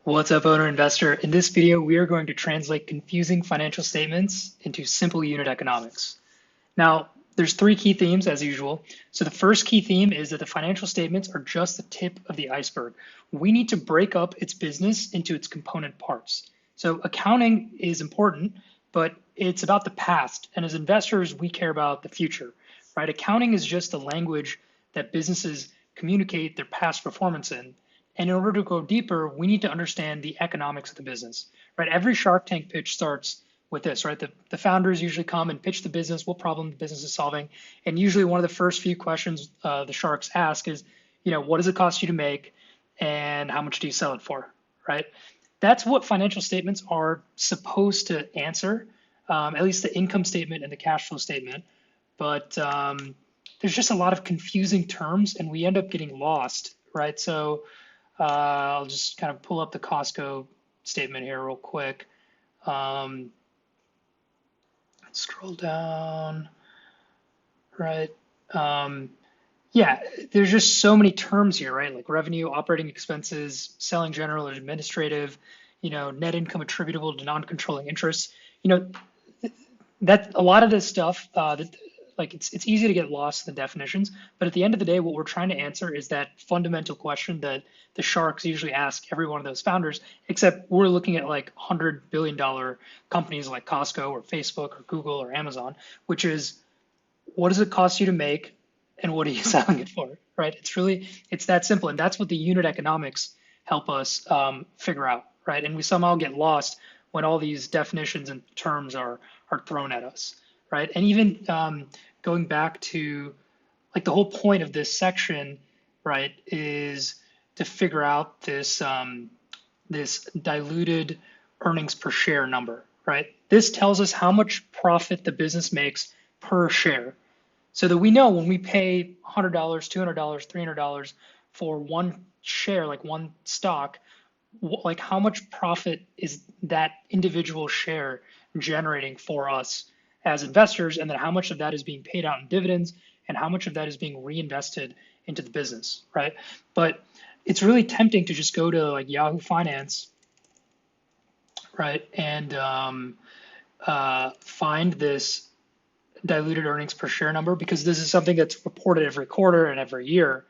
What's up, owner investor? In this video, we are going to translate confusing financial statements into simple unit economics. Now, there's three key themes as usual. So the first key theme is that the financial statements are just the tip of the iceberg. We need to break up its business into its component parts. So accounting is important, but it's about the past. And as investors, we care about the future, right? Accounting is just the language that businesses communicate their past performance in. And in order to go deeper, we need to understand the economics of the business, right? Every Shark Tank pitch starts with this, right? The founders usually come and pitch the business, what problem the business is solving. And usually one of the first few questions the sharks ask is, what does it cost you to make and how much do you sell it for, right? That's what financial statements are supposed to answer, at least the income statement and the cash flow statement. But there's just a lot of confusing terms and we end up getting lost, right? So I'll just kind of pull up the Costco statement here real quick. Let's scroll down, right? Yeah, there's just so many terms here, right? Like revenue, operating expenses, selling general and administrative, net income attributable to non-controlling interests. That a lot of this stuff, it's easy to get lost in the definitions, but at the end of the day, what we're trying to answer is that fundamental question that the sharks usually ask every one of those founders, except we're looking at like $100 billion companies like Costco or Facebook or Google or Amazon, which is, what does it cost you to make and what are you selling it for, right? It's that simple. And that's what the unit economics help us figure out, right? And we somehow get lost when all these definitions and terms are thrown at us, right? And even going back to like the whole point of this section, right, is to figure out this this diluted earnings per share number, right? This tells us how much profit the business makes per share, so that we know when we pay $100, $200, $300 for one share, like one stock, like how much profit is that individual share generating for us as investors, and then how much of that is being paid out in dividends and how much of that is being reinvested into the business, right? But it's really tempting to just go to like Yahoo Finance, right, and find this diluted earnings per share number, because this is something that's reported every quarter and every year,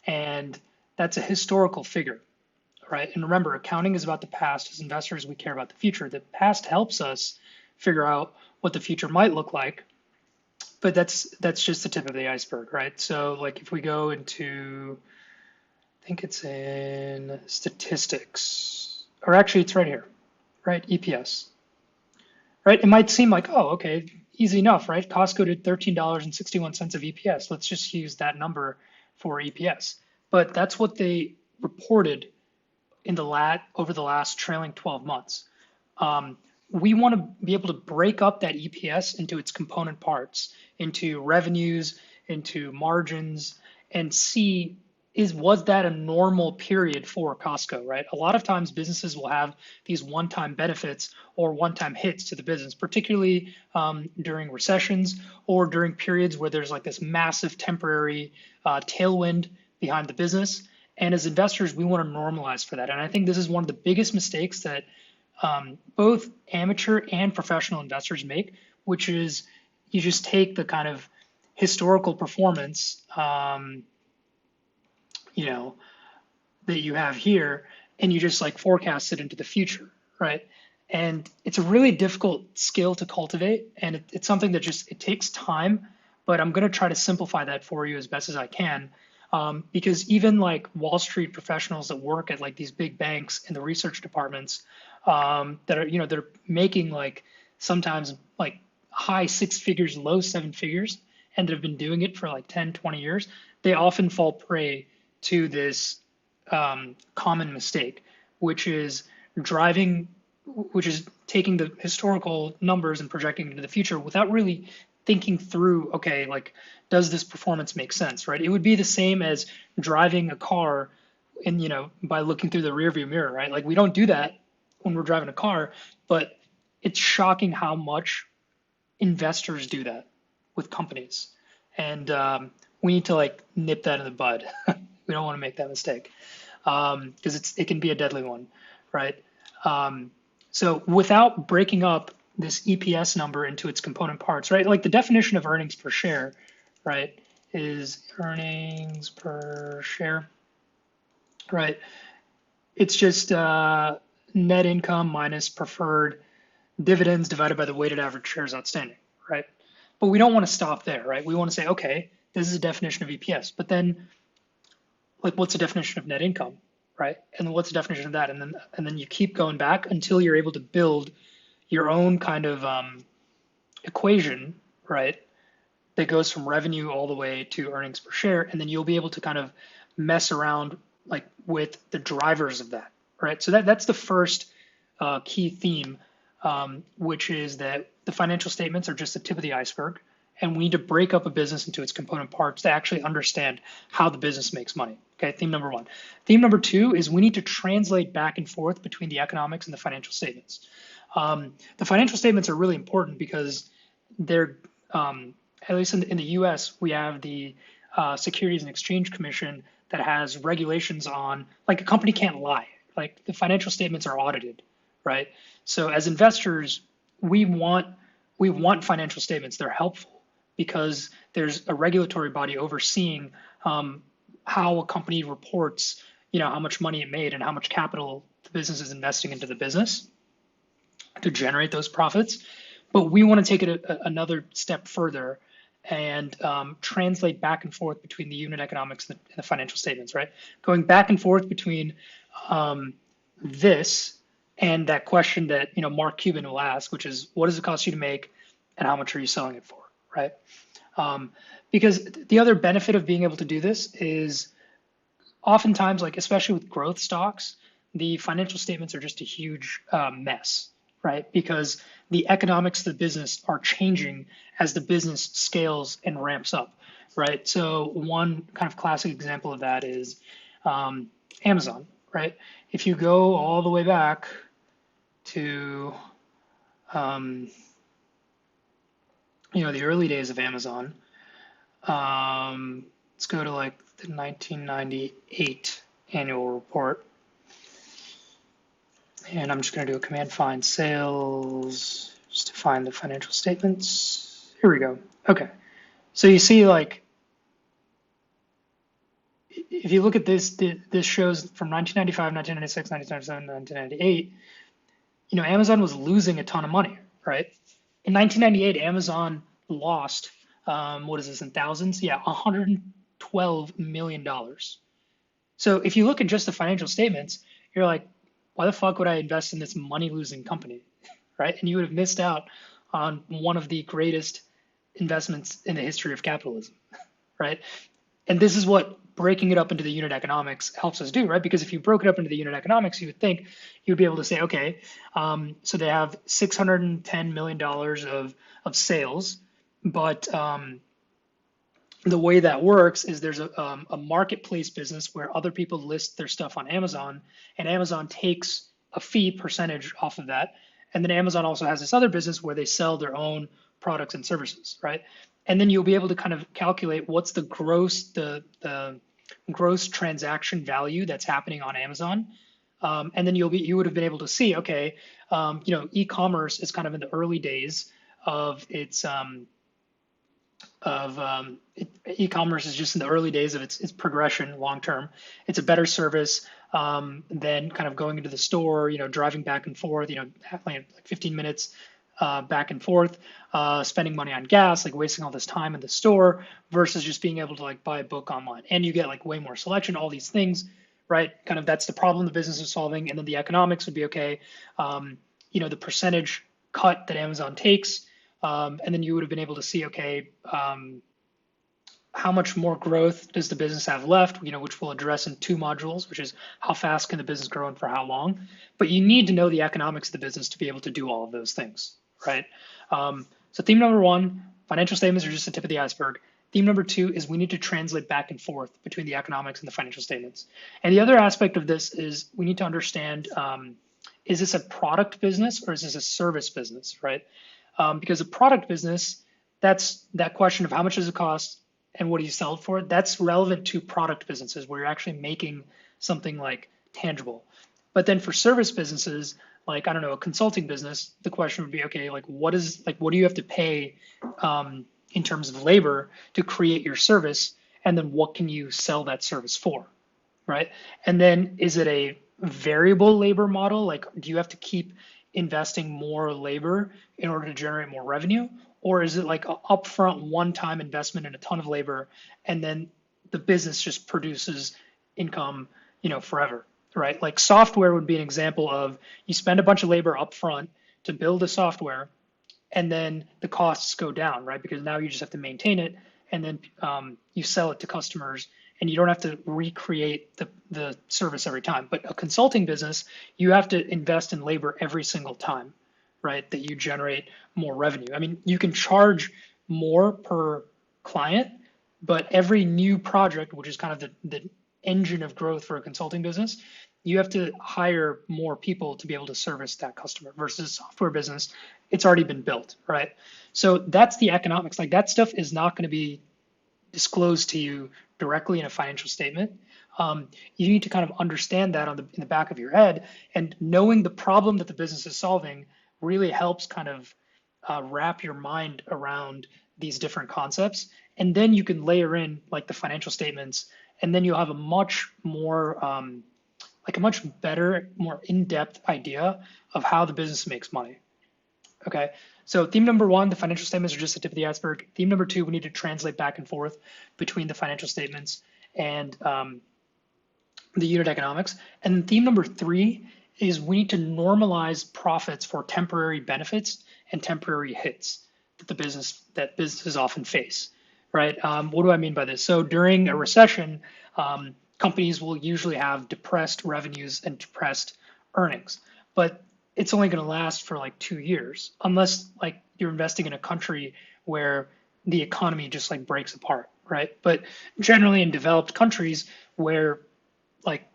and that's a historical figure, right? And remember, accounting is about the past. As investors, we care about the future. The past helps us figure out what the future might look like, but that's just the tip of the iceberg, right? So like if we go into, I think it's in statistics, or actually it's right here, right? EPS, right? It might seem like, oh, okay, easy enough, right? Costco did $13.61 of EPS. Let's just use that number for EPS. But that's what they reported in over the last trailing 12 months. We want to be able to break up that EPS into its component parts, into revenues, into margins, and see was that a normal period for Costco, right? A lot of times businesses will have these one-time benefits or one-time hits to the business, particularly during recessions or during periods where there's like this massive temporary tailwind behind the business. And as investors, we want to normalize for that. And I think this is one of the biggest mistakes that both amateur and professional investors make, which is you just take the kind of historical performance, that you have here, and you just like forecast it into the future, right? And it's a really difficult skill to cultivate, and it's something that it takes time, but I'm going to try to simplify that for you as best as I can. Because even like Wall Street professionals that work at like these big banks in the research departments they're making like sometimes like high six figures, low seven figures, and that have been doing it for like 10, 20 years, they often fall prey to this common mistake, which is taking the historical numbers and projecting into the future without really thinking through, okay, like, does this performance make sense, right? It would be the same as driving a car and, by looking through the rearview mirror, right? Like we don't do that when we're driving a car, but it's shocking how much investors do that with companies. And we need to like nip that in the bud. We don't want to make that mistake because it can be a deadly one, right? Um, so without breaking up this EPS number into its component parts, right? Like the definition of earnings per share, right, is earnings per share, right? It's just net income minus preferred dividends divided by the weighted average shares outstanding, right? But we don't want to stop there, right? We want to say, okay, this is a definition of EPS, but then like what's the definition of net income, right? And then what's the definition of that? And then you keep going back until you're able to build your own kind of equation, right? That goes from revenue all the way to earnings per share, and then you'll be able to kind of mess around like with the drivers of that, right? So that's the first key theme, which is that the financial statements are just the tip of the iceberg, and we need to break up a business into its component parts to actually understand how the business makes money. Okay, theme number one. Theme number two is we need to translate back and forth between the economics and the financial statements. The financial statements are really important because they're, at least in the US, we have the Securities and Exchange Commission that has regulations on, like a company can't lie. Like the financial statements are audited, right? So as investors, we want financial statements. They're helpful because there's a regulatory body overseeing how a company reports, how much money it made and how much capital the business is investing into the business to generate those profits. But we want to take it another step further and translate back and forth between the unit economics and the financial statements, right? Going back and forth between this and that question that Mark Cuban will ask, which is, what does it cost you to make, and how much are you selling it for, right? Because the other benefit of being able to do this is oftentimes, like especially with growth stocks, the financial statements are just a huge mess, right? Because the economics of the business are changing as the business scales and ramps up, right? So one kind of classic example of that is Amazon, right? If you go all the way back to the early days of Amazon, let's go to like the 1998 annual report. And I'm just going to do a command find sales just to find the financial statements. Here we go. Okay. So you see, like, if you look at this, this shows from 1995, 1996, 1997, 1998, Amazon was losing a ton of money, right? In 1998, Amazon lost, what is this in thousands? Yeah, $112 million. So if you look at just the financial statements, you're like, why the fuck would I invest in this money-losing company, right? And you would have missed out on one of the greatest investments in the history of capitalism, right? And this is what breaking it up into the unit economics helps us do, right? Because if you broke it up into the unit economics, you would think you'd be able to say, okay, so they have $610 million of sales, but the way that works is there's a marketplace business where other people list their stuff on Amazon, and Amazon takes a fee percentage off of that. And then Amazon also has this other business where they sell their own products and services, right? And then you'll be able to kind of calculate what's the gross transaction value that's happening on Amazon. And then you would have been able to see, okay, e-commerce is kind of in the early days of its e-commerce is just in the early days of its progression long term. It's a better service than kind of going into the store, driving back and forth, like 15 minutes back and forth, spending money on gas, like wasting all this time in the store versus just being able to like buy a book online. And you get like way more selection, all these things, right? Kind of that's the problem the business is solving. And then the economics would be okay. The percentage cut that Amazon takes. And then you would have been able to see, okay, how much more growth does the business have left, which we'll address in 2 modules, which is how fast can the business grow and for how long. But you need to know the economics of the business to be able to do all of those things, right? So theme number 1, financial statements are just the tip of the iceberg. Theme number 2 is we need to translate back and forth between the economics and the financial statements. And the other aspect of this is we need to understand, is this a product business or is this a service business, right? Because a product business, that's that question of how much does it cost and what do you sell it for? That's relevant to product businesses where you're actually making something like tangible. But then for service businesses, like, I don't know, a consulting business, the question would be, okay, like what do you have to pay in terms of labor to create your service? And then what can you sell that service for, right? And then is it a variable labor model? Like, do you have to keep investing more labor in order to generate more revenue? Or is it like an upfront one-time investment in a ton of labor, and then the business just produces income, forever, right? Like software would be an example of you spend a bunch of labor upfront to build a software, and then the costs go down, right? Because now you just have to maintain it, and then you sell it to customers, and you don't have to recreate the service every time. But a consulting business, you have to invest in labor every single time, right? That you generate more revenue. I mean, you can charge more per client, but every new project, which is kind of the engine of growth for a consulting business, you have to hire more people to be able to service that customer versus software business. It's already been built, right? So that's the economics. Like that stuff is not going to be disclosed to you directly in a financial statement. You need to kind of understand that in the back of your head, and knowing the problem that the business is solving really helps kind of wrap your mind around these different concepts. And then you can layer in like the financial statements, and then you'll have a much more like a much better, more in-depth idea of how the business makes money. Okay, so theme number one, the financial statements are just the tip of the iceberg. Theme number two, we need to translate back and forth between the financial statements and the unit economics. And theme number three is we need to normalize profits for temporary benefits and temporary hits that businesses often face, right? What do I mean by this? So during a recession, companies will usually have depressed revenues and depressed earnings, but it's only going to last for like 2 years, unless like you're investing in a country where the economy just like breaks apart, right? But generally in developed countries where like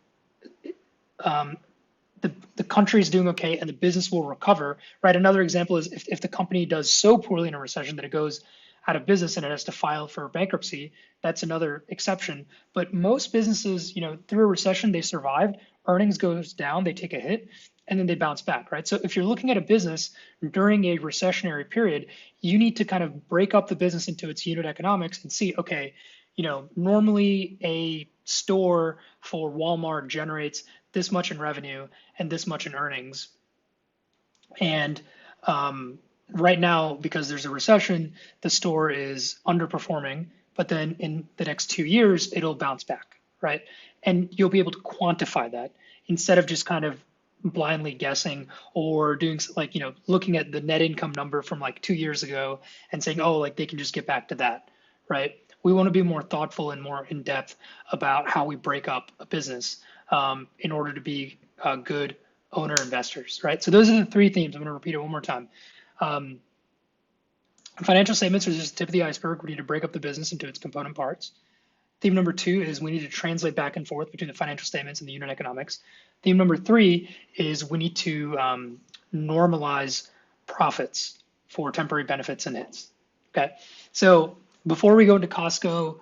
the country is doing okay and the business will recover, right? Another example is if the company does so poorly in a recession that it goes out of business and it has to file for bankruptcy, that's another exception. But most businesses, through a recession, they survived, earnings goes down, they take a hit, and then they bounce back, right? So if you're looking at a business during a recessionary period, you need to kind of break up the business into its unit economics and see, okay, normally a store for Walmart generates this much in revenue and this much in earnings. And right now, because there's a recession, the store is underperforming, but then in the next 2 years, it'll bounce back, right? And you'll be able to quantify that instead of just kind of blindly guessing or doing like, looking at the net income number from like 2 years ago and saying, oh, like they can just get back to that, right? We want to be more thoughtful and more in depth about how we break up a business in order to be good owner investors, right? So those are the three themes. I'm going to repeat it one more time. Financial statements are just the tip of the iceberg. We need to break up the business into its component parts. Theme number two is we need to translate back and forth between the financial statements and the unit economics. Theme number three is we need to normalize profits for temporary benefits and hits. Okay, so before we go into Costco,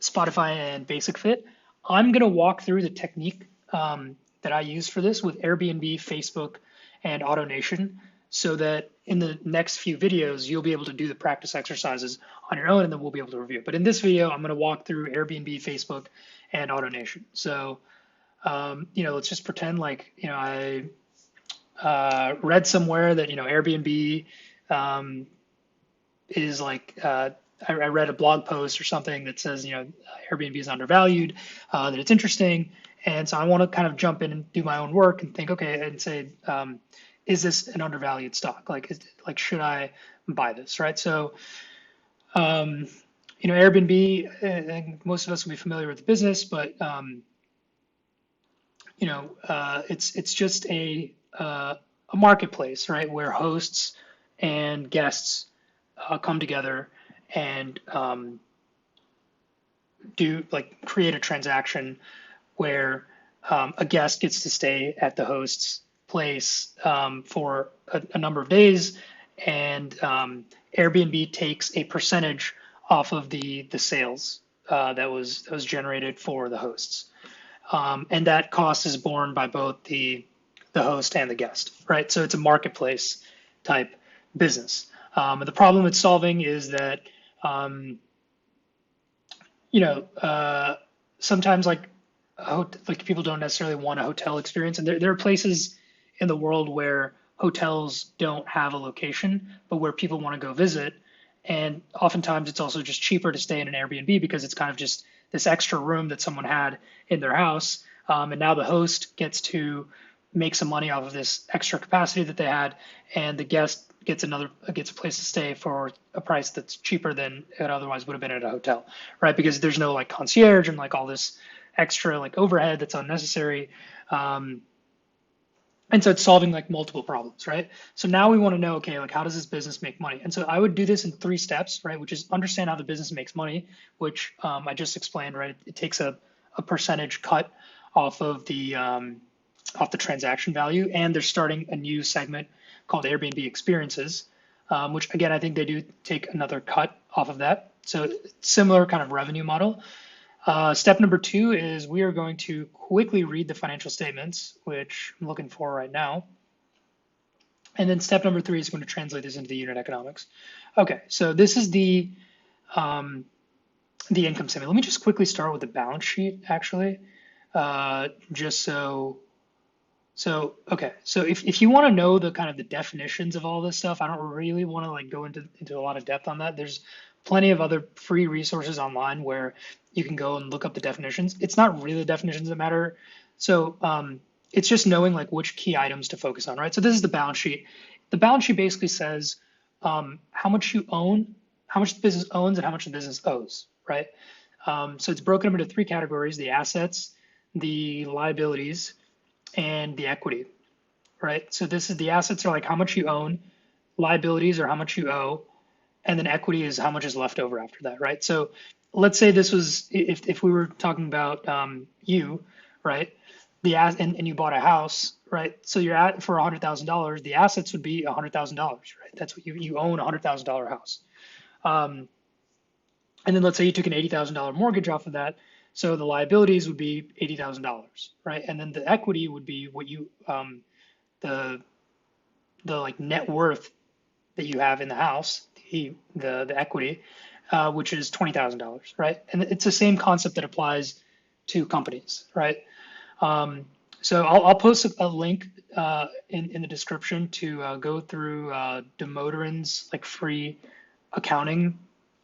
Spotify, and Basic Fit, I'm going to walk through the technique that I use for this with Airbnb, Facebook, and AutoNation, so that in the next few videos, you'll be able to do the practice exercises on your own, and then we'll be able to review it. But in this video, I'm going to walk through Airbnb, Facebook, and AutoNation. So, let's just pretend like, I read somewhere that, Airbnb is like, I read a blog post or something that says, Airbnb is undervalued, that it's interesting. And so I want to kind of jump in and do my own work and think, okay, and say, is this an undervalued stock? Like, should I buy this, right? So, Airbnb, I think most of us will be familiar with the business, but, it's just a marketplace, right, where hosts and guests come together and create a transaction where a guest gets to stay at the host's place for a number of days, and Airbnb takes a percentage off of the sales that was generated for the hosts. and that cost is borne by both the host and the guest, right? So it's a marketplace type business. And the problem it's solving is that um, you know, sometimes like people don't necessarily want a hotel experience, and there are places in the world where hotels don't have a location, but where people want to go visit, and oftentimes it's also just cheaper to stay in an Airbnb because it's kind of just this extra room that someone had in their house, and now the host gets to make some money off of this extra capacity that they had, and the guest gets a place to stay for a price that's cheaper than it otherwise would have been at a hotel, right? Because there's no like concierge and like all this extra like overhead that's unnecessary. And so it's solving like multiple problems, right? So now we want to know, okay, like how does this business make money? And so I would do this in 3 steps, right? Which is understand how the business makes money, which I just explained, right? It takes a percentage cut off of the transaction value, and they're starting a new segment called Airbnb Experiences, which again I think they do take another cut off of that. So similar kind of revenue model. Step number 2 is we are going to quickly read the financial statements, which I'm looking for right now. And then step number 3 is going to translate this into the unit economics. Okay, so this is the income statement. Let me just quickly start with the balance sheet, actually, just so okay, so if you want to know the kind of the definitions of all this stuff, I don't really want to like go into a lot of depth on that. There's plenty of other free resources online where you can go and look up the definitions. It's not really the definitions that matter. So it's just knowing like which key items to focus on, right? So this is the balance sheet. The balance sheet basically says how much you own, how much the business owns, and how much the business owes, right? So it's broken up into 3 categories: the assets, the liabilities, and the equity, right? So this is the assets are like how much you own, liabilities are how much you owe, and then equity is how much is left over after that, right? So let's say this was if we were talking about you, right? And you bought a house, right? So you're at for $100,000. The assets would be $100,000, right? That's what you own, $100,000 house. And then let's say you took an $80,000 mortgage off of that. So the liabilities would be $80,000, right? And then the equity would be what you the like net worth that you have in the house, the equity, which is $20,000, right? And it's the same concept that applies to companies, right? So I'll post a link in the description to go through Demoteran's like free accounting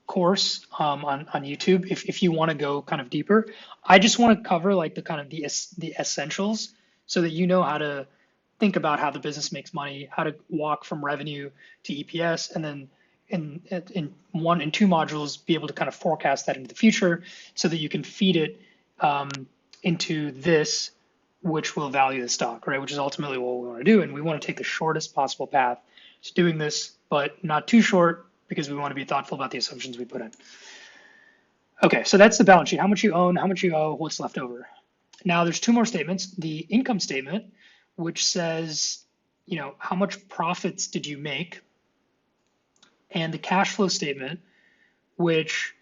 course on YouTube if you want to go kind of deeper. I just want to cover like the kind of the essentials so that you know how to think about how the business makes money, how to walk from revenue to EPS, and then in 1 and 2 modules be able to kind of forecast that into the future so that you can feed it into this, which will value the stock, right? Which is ultimately what we want to do, and we want to take the shortest possible path to doing this, but not too short, because we want to be thoughtful about the assumptions we put in. Okay, so that's the balance sheet. How much you own, how much you owe, what's left over. Now there's 2 more statements. The income statement, which says, you know, how much profits did you make? And the cash flow statement, which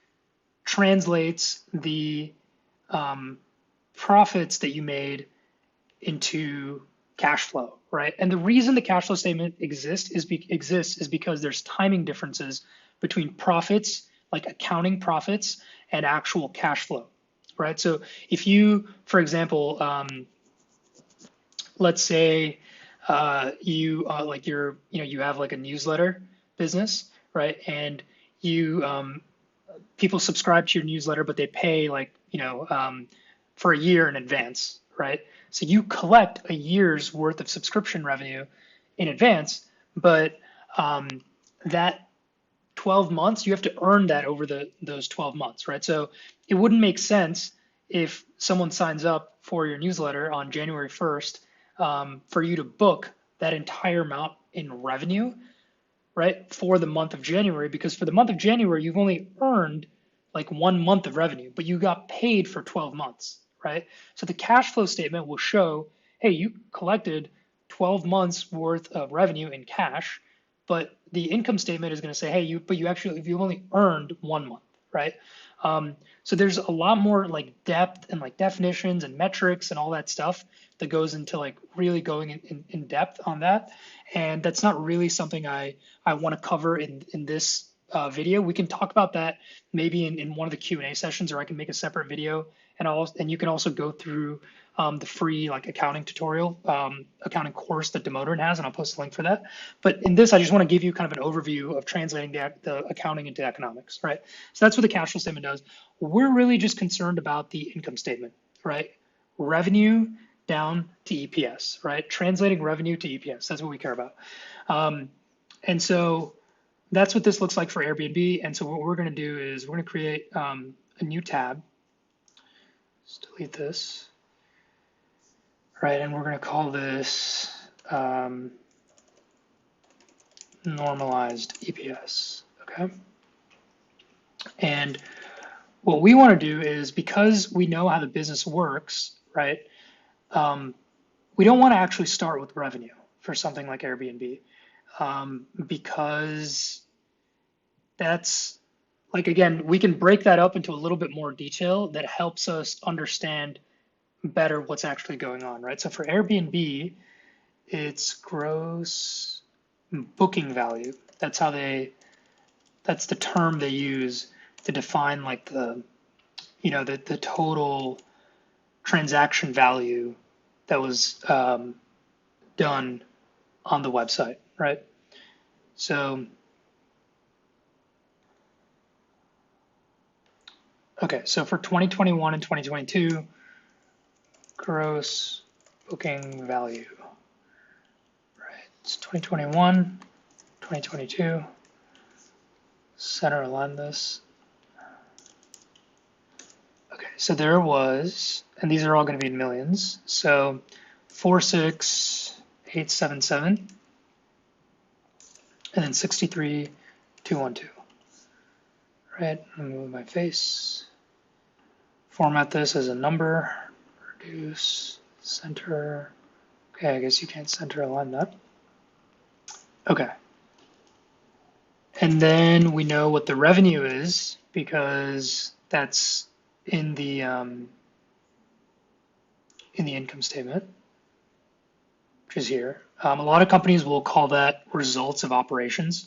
translates the profits that you made into cash flow, right? And the reason the cash flow statement exists is because there's timing differences between profits, like accounting profits, and actual cash flow, right? So if you, for example, let's say you you have like a newsletter business, right? And you people subscribe to your newsletter, but they pay like for a year in advance, right? So you collect a year's worth of subscription revenue in advance, but that 12 months, you have to earn that over those 12 months, right? So it wouldn't make sense if someone signs up for your newsletter on January 1st for you to book that entire amount in revenue, right, for the month of January, because for the month of January, you've only earned like 1 month of revenue, but you got paid for 12 months, right? So the cash flow statement will show, hey, you collected 12 months worth of revenue in cash, but the income statement is going to say, hey, you've only earned 1 month, right? So there's a lot more like depth and like definitions and metrics and all that stuff that goes into like really going in depth on that. And that's not really something I want to cover in this video. We can talk about that maybe in one of the Q&A sessions, or I can make a separate video, and you can also go through the free like accounting tutorial, accounting course that Demoderin has, and I'll post a link for that. But in this, I just want to give you kind of an overview of translating the accounting into economics, right? So that's what the cash flow statement does. We're really just concerned about the income statement, right? Revenue down to EPS, right? Translating revenue to EPS, that's what we care about. And so that's what this looks like for Airbnb. And so what we're going to do is we're going to create a new tab. Let's delete this. Right, and we're going to call this normalized EPS, okay? And what we want to do is, because we know how the business works, right, we don't want to actually start with revenue for something like Airbnb, because that's, like, again, we can break that up into a little bit more detail that helps us understand better what's actually going on, right? So for Airbnb, it's gross booking value. That's the term they use to define like the total transaction value that was done on the website, right? So, okay, so for 2021 and 2022, gross booking value, right? It's 2021, 2022, center align this. Okay, so there was, and these are all going to be in millions, so 46877, and then 63212, right? I'm gonna move my face, format this as a number, reduce, center. Okay, I guess you can't center align that. Okay. And then we know what the revenue is, because that's in the income statement, which is here. A lot of companies will call that results of operations.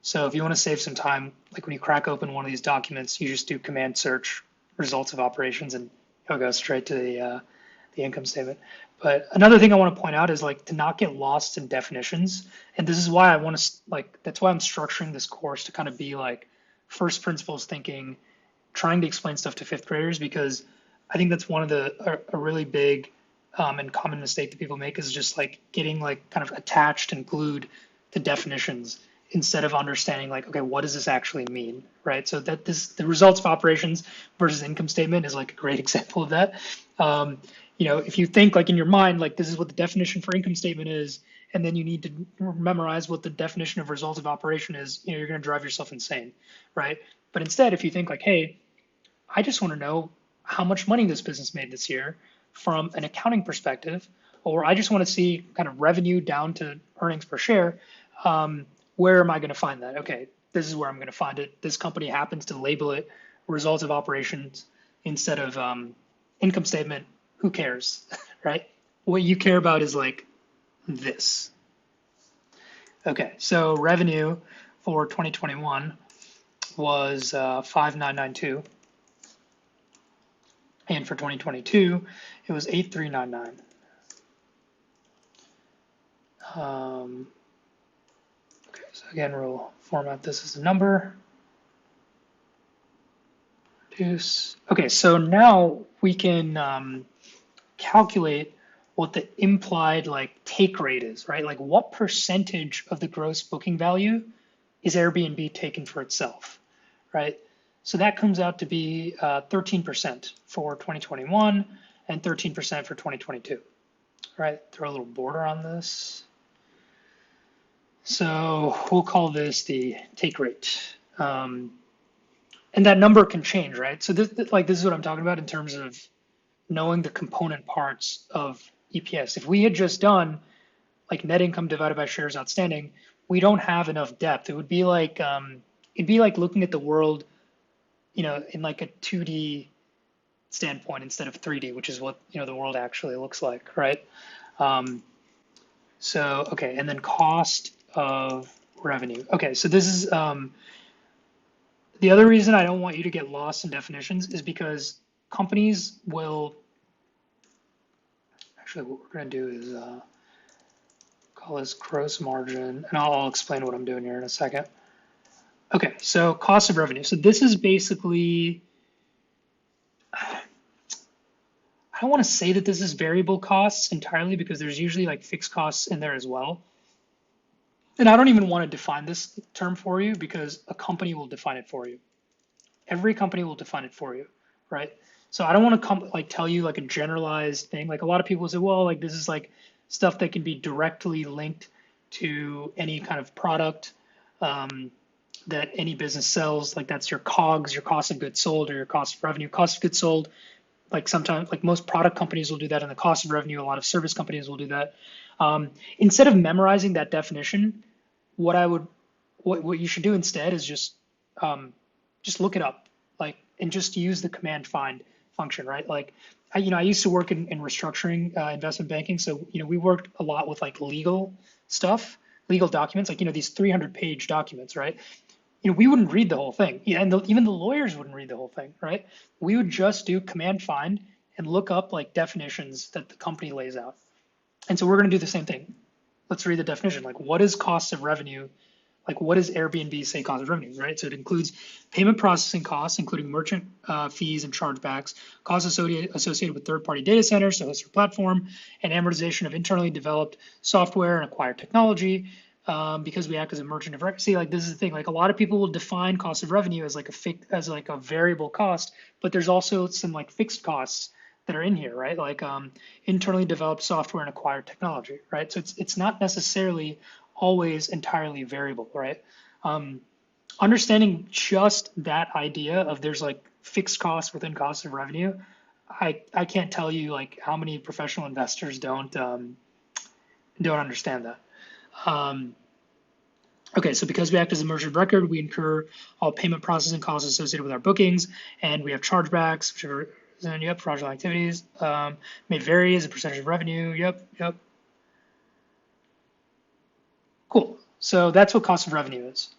So if you want to save some time, like when you crack open one of these documents, you just do command search results of operations, and it'll go straight to the income statement. But another thing I want to point out is like to not get lost in definitions. And this is why I want to that's why I'm structuring this course to kind of be like first principles thinking, trying to explain stuff to fifth graders, because I think that's one of a really big and common mistake that people make, is just like getting like kind of attached and glued to definitions instead of understanding like, okay, what does this actually mean, right? So that the results of operations versus income statement is like a great example of that. If you think like in your mind, like this is what the definition for income statement is, and then you need to memorize what the definition of results of operation is, you're going to drive yourself insane, right? But instead, if you think like, hey, I just want to know how much money this business made this year from an accounting perspective, or I just want to see kind of revenue down to earnings per share, where am I going to find that? Okay, this is where I'm going to find it. This company happens to label it results of operations instead of income statement. Who cares, right? What you care about is like this. Okay, so revenue for 2021 was 5992, and for 2022 it was 8399. Okay, so again, we'll format this as a number. Reduce. Okay, so now we can calculate what the implied like take rate is, right? Like what percentage of the gross booking value is Airbnb taken for itself, right? So that comes out to be 13% for 2021 and 13% for 2022, right? Throw a little border on this. So we'll call this the take rate. And that number can change, right? So this is what I'm talking about in terms of knowing the component parts of EPS. If we had just done like net income divided by shares outstanding, we don't have enough depth. It would be like it'd be like looking at the world, in like a 2D standpoint instead of 3D, which is what, the world actually looks like, right? Um, so, okay, and then cost of revenue. Okay, so this is the other reason I don't want you to get lost in definitions is because companies will, actually what we're going to do is call this gross margin, and I'll explain what I'm doing here in a second. Okay, so cost of revenue. So this is basically, I don't want to say that this is variable costs entirely because there's usually like fixed costs in there as well. And I don't even want to define this term for you because a company will define it for you. Every company will define it for you, right? So I don't want to tell you like a generalized thing. Like a lot of people say, well, like this is like stuff that can be directly linked to any kind of product that any business sells. Like that's your COGS, your cost of goods sold, or your cost of revenue. Cost of goods sold, like sometimes, like most product companies will do that, and the cost of revenue, a lot of service companies will do that. Instead of memorizing that definition, what you should do instead is just look it up, like, and just use the command find function, right? Like, I used to work in restructuring investment banking, so we worked a lot with like legal stuff, legal documents, like these 300-page documents, right? We wouldn't read the whole thing, and even the lawyers wouldn't read the whole thing, right? We would just do command find and look up like definitions that the company lays out. And so we're going to do the same thing. Let's read the definition. Like, what is cost of revenue? Like, what does Airbnb say cost of revenue, right? So it includes payment processing costs, including merchant fees and chargebacks, costs associated with third-party data centers, so host or platform, and amortization of internally developed software and acquired technology, because we act as a merchant of record. See, like this is the thing. Like a lot of people will define cost of revenue as like a variable cost, but there's also some like fixed costs that are in here, right? Like internally developed software and acquired technology, right? So it's not necessarily always entirely variable, right? Understanding just that idea of there's like fixed costs within cost of revenue, I can't tell you like how many professional investors don't understand that. Okay, so because we act as a merchant of record, we incur all payment processing costs associated with our bookings, and we have chargebacks, which are fraudulent activities, may vary as a percentage of revenue. Yep. Cool. So that's what cost of revenue is.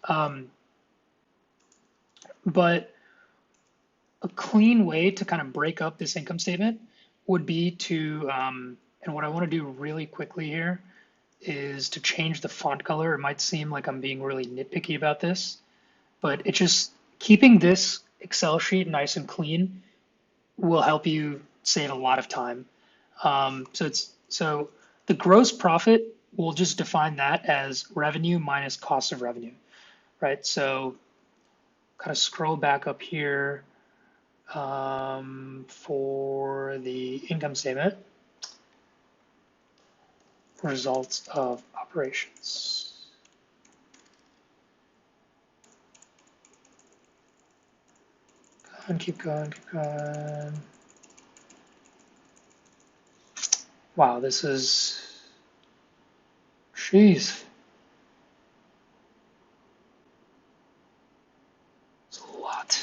But a clean way to kind of break up this income statement would be to, and what I want to do really quickly here is to change the font color. It might seem like I'm being really nitpicky about this, but it's just keeping this Excel sheet nice and clean will help you save a lot of time. So the gross profit, we'll just define that as revenue minus cost of revenue, right? So kind of scroll back up here for the income statement. Results of operations. Keep going. Wow, this is, jeez. It's a lot.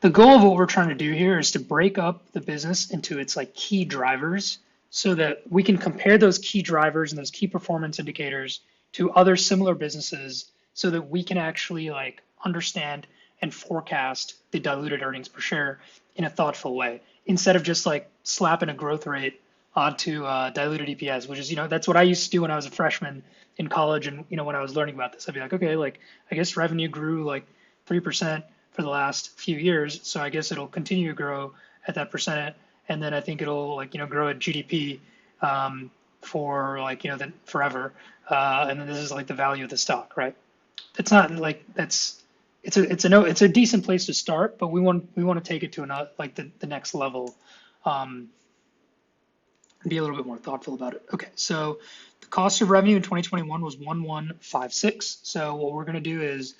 The goal of what we're trying to do here is to break up the business into its like key drivers so that we can compare those key drivers and those key performance indicators to other similar businesses so that we can actually like understand and forecast the diluted earnings per share in a thoughtful way instead of just like slapping a growth rate onto diluted EPS, which is, that's what I used to do when I was a freshman in college. And, when I was learning about this, I'd be like, okay, like I guess revenue grew like 3% for the last few years. So I guess it'll continue to grow at that percent. And then I think it'll like, grow at GDP for like, then forever. And then this is like the value of the stock, right? It's not like it's a decent place to start, but we want to take it to another, like the next level, be a little bit more thoughtful about it. Okay, so the cost of revenue in 2021 was 1156. So what we're going to do is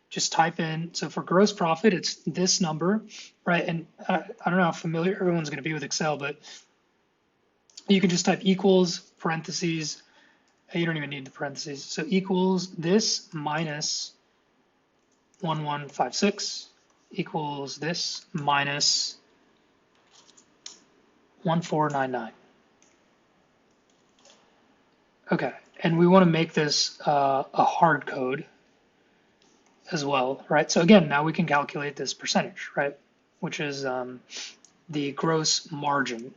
just type in, so for gross profit, it's this number, right? And I don't know how familiar everyone's going to be with Excel, but you can just type equals, parentheses, You don't even need the parentheses. So equals this minus 1156 equals this minus 1499. Okay, and we want to make this a hard code as well, right? So again, now we can calculate this percentage, right? Which is the gross margin,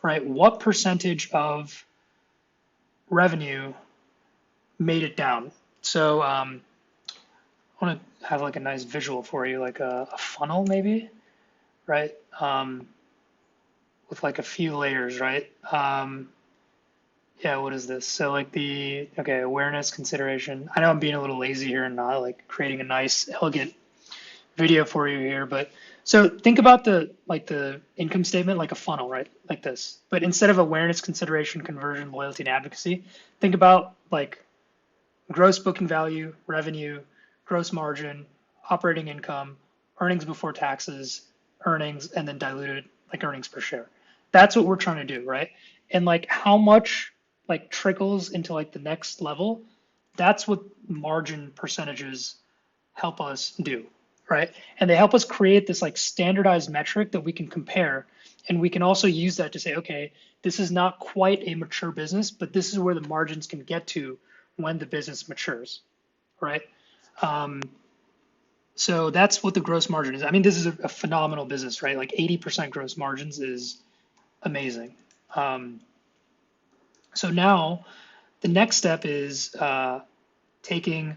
right? What percentage of revenue made it down? So I want to have like a nice visual for you, like a funnel maybe, right? With like a few layers, right? Yeah, what is this? So like okay, awareness, consideration. I know I'm being a little lazy here and not like creating a nice, elegant video for you here, but so think about the income statement like a funnel, right? Like this. But instead of awareness, consideration, conversion, loyalty, and advocacy, think about like gross booking value, revenue, gross margin, operating income, earnings before taxes, earnings, and then diluted like earnings per share. That's what we're trying to do, right? And like how much like trickles into like the next level, that's what margin percentages help us do, right? And they help us create this like standardized metric that we can compare. And we can also use that to say, okay, this is not quite a mature business, but this is where the margins can get to when the business matures, right? So that's what the gross margin is. I mean, this is a phenomenal business, right? Like 80% gross margins is amazing. So now the next step is taking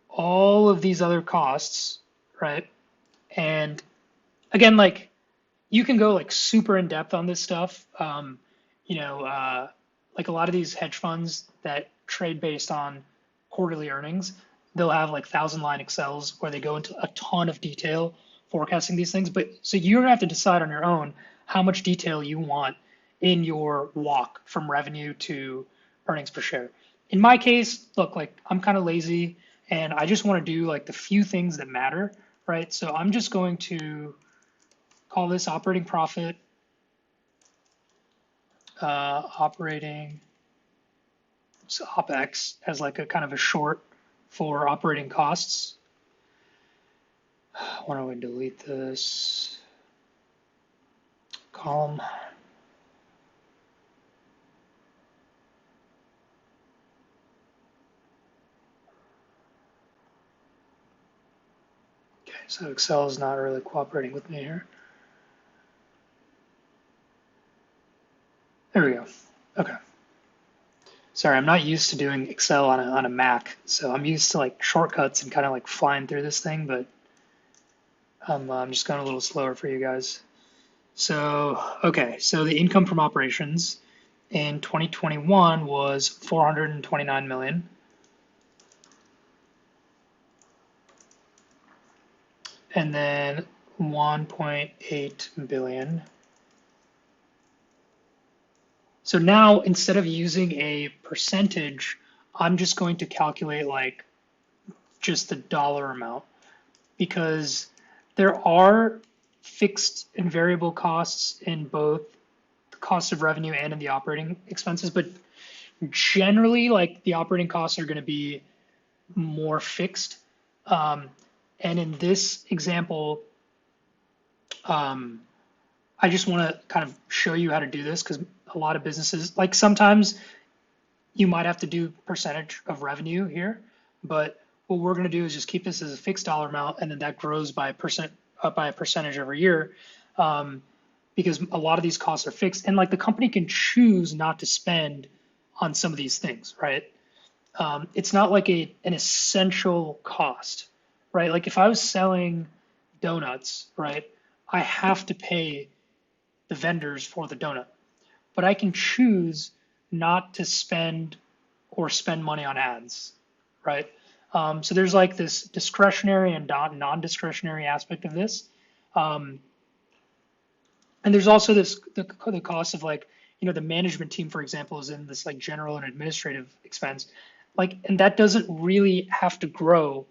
all of these other costs, right? And again, like you can go like super in depth on this stuff. You know, like a lot of these hedge funds that trade based on quarterly earnings, they'll have like 1,000-line Excels where they go into a ton of detail forecasting these things. But so you're gonna have to decide on your own how much detail you want in your walk from revenue to earnings per share. In my case, look, like I'm kind of lazy and I just want to do like the few things that matter, right? So I'm just going to call this operating profit, operating, so OpEx as like a kind of a short for operating costs. Why don't we delete this column? Okay, so Excel is not really cooperating with me here. There we go. Okay. Sorry, I'm not used to doing Excel on a Mac, so I'm used to like shortcuts and kind of like flying through this thing, but I'm just going a little slower for you guys. So, okay, so the income from operations in 2021 was 429 million. And then 1.8 billion. So now instead of using a percentage, I'm just going to calculate like just the dollar amount because there are fixed and variable costs in both the cost of revenue and in the operating expenses, but generally like the operating costs are going to be more fixed. And in this example, I just want to kind of show you how to do this because a lot of businesses, like sometimes you might have to do percentage of revenue here, but what we're going to do is just keep this as a fixed dollar amount, and then that grows by a percentage every year, because a lot of these costs are fixed, and like the company can choose not to spend on some of these things, right? It's not like an essential cost, right? Like if I was selling donuts, right, I have to pay the vendors for the donut, but I can choose not to spend or spend money on ads, right? So there's like this discretionary and non-discretionary aspect of this. And there's also the cost of like, you know, the management team, for example, is in this like general and administrative expense. Like, and that doesn't really have to grow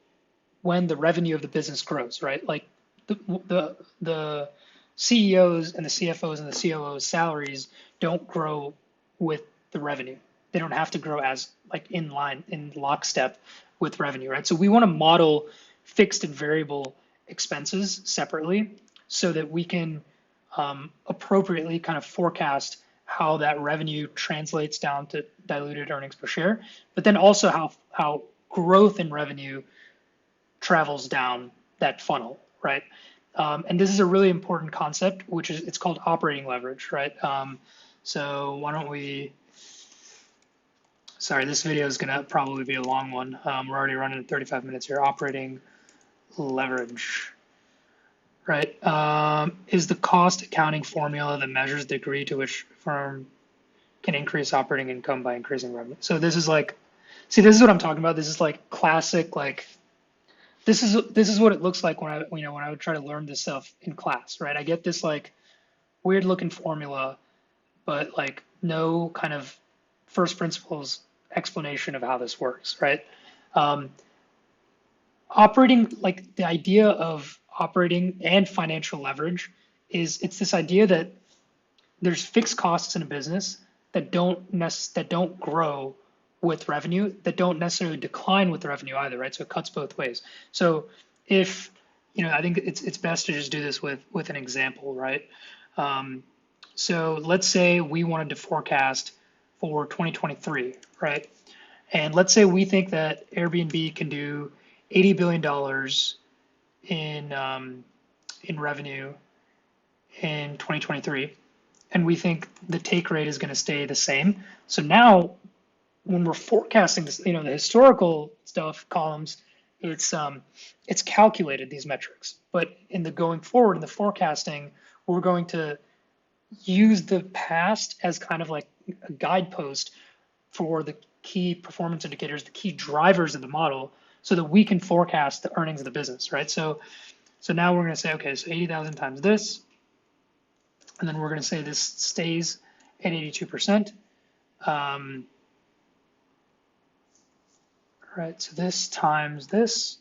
when the revenue of the business grows, right? Like the CEOs and the CFOs and the COOs salaries don't grow with the revenue, they don't have to grow as like in line, in lockstep with revenue, right? So we want to model fixed and variable expenses separately so that we can appropriately kind of forecast how that revenue translates down to diluted earnings per share, but then also how growth in revenue travels down that funnel, right? And this is a really important concept, which is it's called operating leverage, right? So why don't we? Sorry, this video is gonna probably be a long one. We're already running 35 minutes here. Operating leverage, right? Is the cost accounting formula that measures the degree to which firm can increase operating income by increasing revenue. So this is like, see, this is what I'm talking about. This is like classic, like this is what it looks like when I would try to learn this stuff in class, right? I get this like weird looking formula, but like no kind of first principles explanation of how this works, right? Operating, like the idea of operating and financial leverage it's this idea that there's fixed costs in a business that don't grow with revenue, that don't necessarily decline with the revenue either, right? So it cuts both ways. So if I think it's best to just do this with an example, right? So let's say we wanted to forecast for 2023, right? And let's say we think that Airbnb can do $80 billion in revenue in 2023, and we think the take rate is going to stay the same. So now, when we're forecasting this, the historical stuff columns, it's calculated these metrics. But in the going forward in the forecasting, we're going to use the past as kind of like a guidepost for the key performance indicators, the key drivers of the model, so that we can forecast the earnings of the business, right? So now we're going to say, okay, so 80,000 times this, and then we're going to say this stays at 82%. Right, so this times this,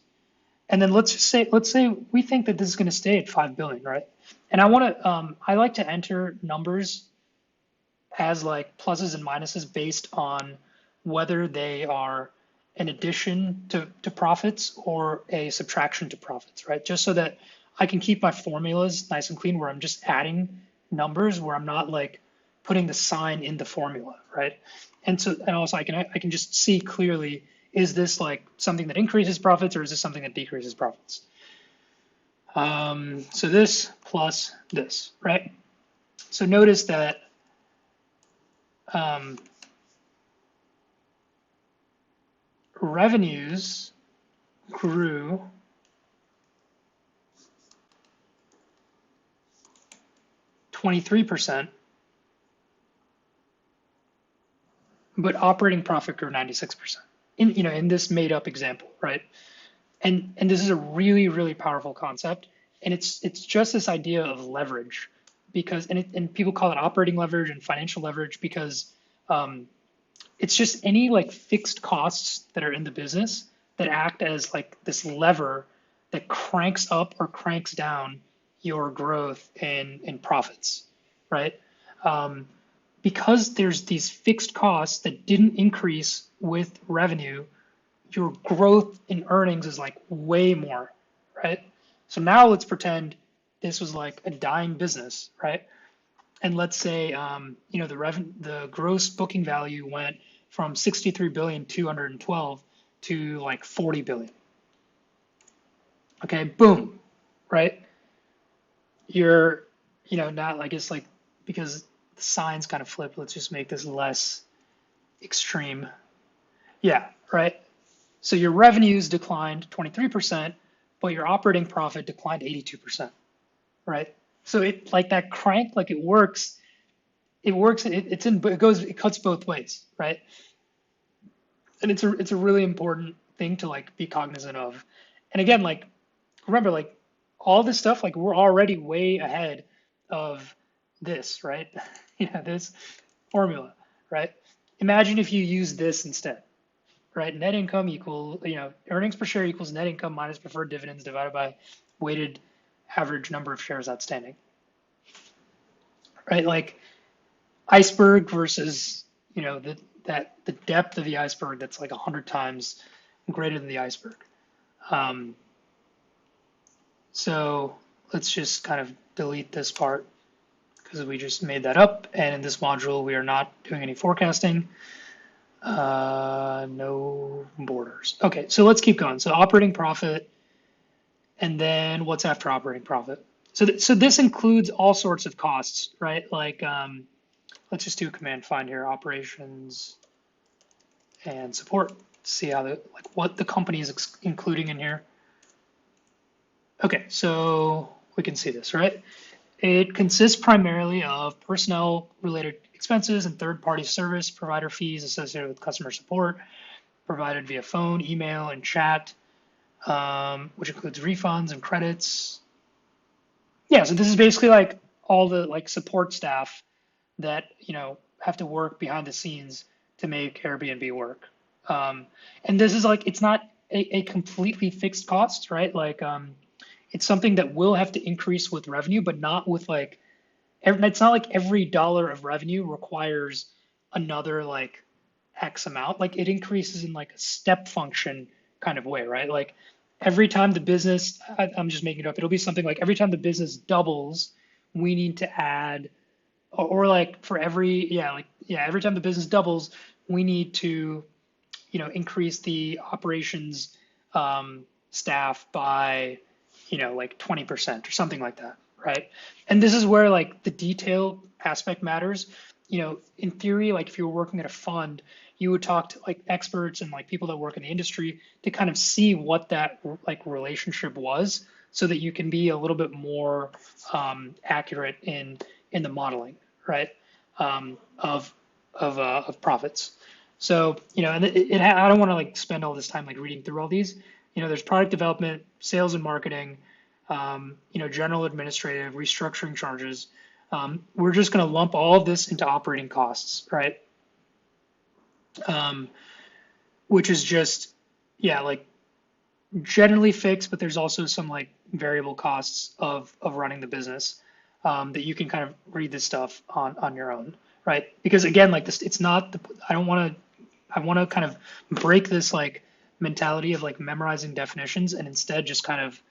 and then let's say we think that this is going to stay at 5 billion, right? And I like to enter numbers as like pluses and minuses based on whether they are an addition to profits or a subtraction to profits, right? Just so that I can keep my formulas nice and clean, where I'm just adding numbers, where I'm not like putting the sign in the formula, right? And also I can just see clearly, is this like something that increases profits or is this something that decreases profits? So this plus this, right? So notice that revenues grew 23%, but operating profit grew 96%. In this made up example, right? And this is a really, really powerful concept. And it's just this idea of leverage, because and people call it operating leverage and financial leverage, because it's just any like fixed costs that are in the business that act as like this lever that cranks up or cranks down your growth in profits, right? Because there's these fixed costs that didn't increase with revenue, your growth in earnings is like way more, right? So now let's pretend this was like a dying business, right? And let's say the gross booking value went from 63,212,000,000 to like 40 billion. Okay, boom, right? You're not like, it's like, because the signs kind of flip, let's just make this less extreme. Yeah, right. So your revenues declined 23%, but your operating profit declined 82%, right? So it like that crank, like it works. It cuts both ways, right? And it's a really important thing to like be cognizant of. And again, like remember, like all this stuff, like we're already way ahead of this, right? This formula, right? Imagine if you use this instead, right? Net income earnings per share equals net income minus preferred dividends divided by weighted average number of shares outstanding, right? Like iceberg versus, the that the depth of the iceberg that's like 100 times greater than the iceberg. Um, so let's just kind of delete this part because we just made that up. And in this module, we are not doing any forecasting. No borders. Okay, so let's keep going. So operating profit, and then what's after operating profit? So this includes all sorts of costs, right? Like, let's just do a command find here, operations and support. See how what the company is including in here. Okay, so we can see this, right? It consists primarily of personnel-related expenses and third-party service provider fees associated with customer support provided via phone, email, and chat, which includes refunds and credits. Yeah, so this is basically like all the like support staff that have to work behind the scenes to make Airbnb work. And this is like it's not a completely fixed cost, right? Like it's something that will have to increase with revenue, but not with like it's not like every dollar of revenue requires another like X amount. Like it increases in like a step function kind of way, right? Like every time the business, I'm just making it up, it'll be something like every time the business doubles, we need to add, or like for every, every time the business doubles, we need to, increase the operations staff by, like 20% or something like that, right? And this is where like the detail aspect matters. In theory, like if you were working at a fund, you would talk to like experts and like people that work in the industry to kind of see what that like relationship was, so that you can be a little bit more accurate in the modeling, right? Of profits. So and I don't want to like spend all this time like reading through all these. There's product development, sales and marketing, general administrative, restructuring charges. We're just going to lump all of this into operating costs, right? Which is just, like generally fixed, but there's also some like variable costs of running the business that you can kind of read this stuff on your own, right? Because again, like this, it's not the, I want to kind of break this like mentality of like memorizing definitions and instead just kind of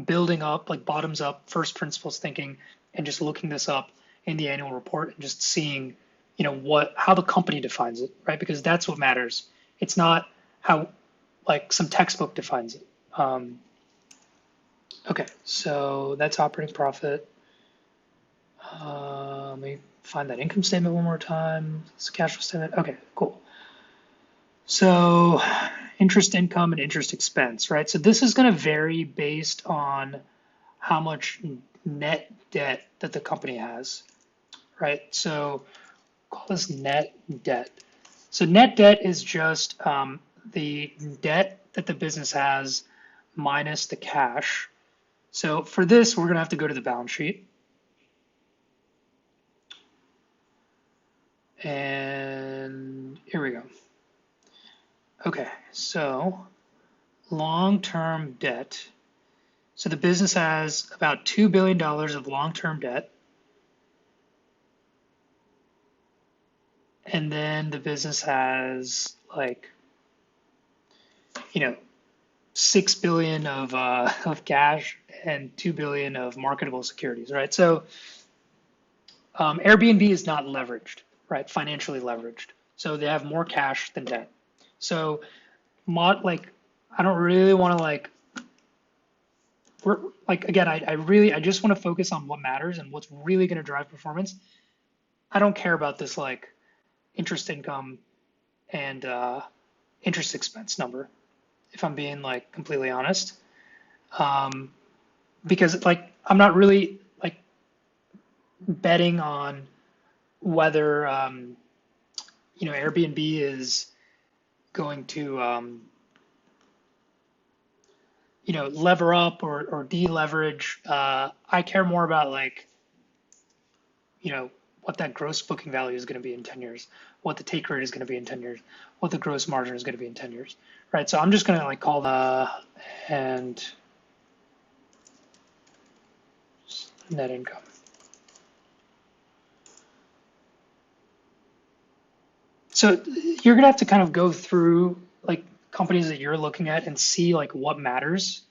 building up like bottoms up first principles thinking and just looking this up in the annual report and just seeing how the company defines it, right? Because that's what matters. It's not how like some textbook defines it. Okay, so that's operating profit. Let me find that income statement one more time. It's a cash flow statement. Okay, cool. So interest income and interest expense, right? So this is going to vary based on how much net debt that the company has, right? So call this net debt. So net debt is just the debt that the business has minus the cash. So for this, we're going to have to go to the balance sheet. And here we go. Okay, so long-term debt. So the business has about $2 billion of long-term debt. And then the business has like, 6 billion of cash and 2 billion of marketable securities, right? So Airbnb is not leveraged, right? Financially leveraged. So they have more cash than debt. So I don't really want to again, I just want to focus on what matters and what's really going to drive performance. I don't care about this like interest income and interest expense number, if I'm being like completely honest, because like I'm not really like betting on whether Airbnb is going to lever up or deleverage. I care more about like what that gross booking value is going to be in 10 years, what the take rate is going to be in 10 years, what the gross margin is going to be in 10 years, right? So I'm just going to like call and net income. So you're gonna have to kind of go through like companies that you're looking at and see like what matters.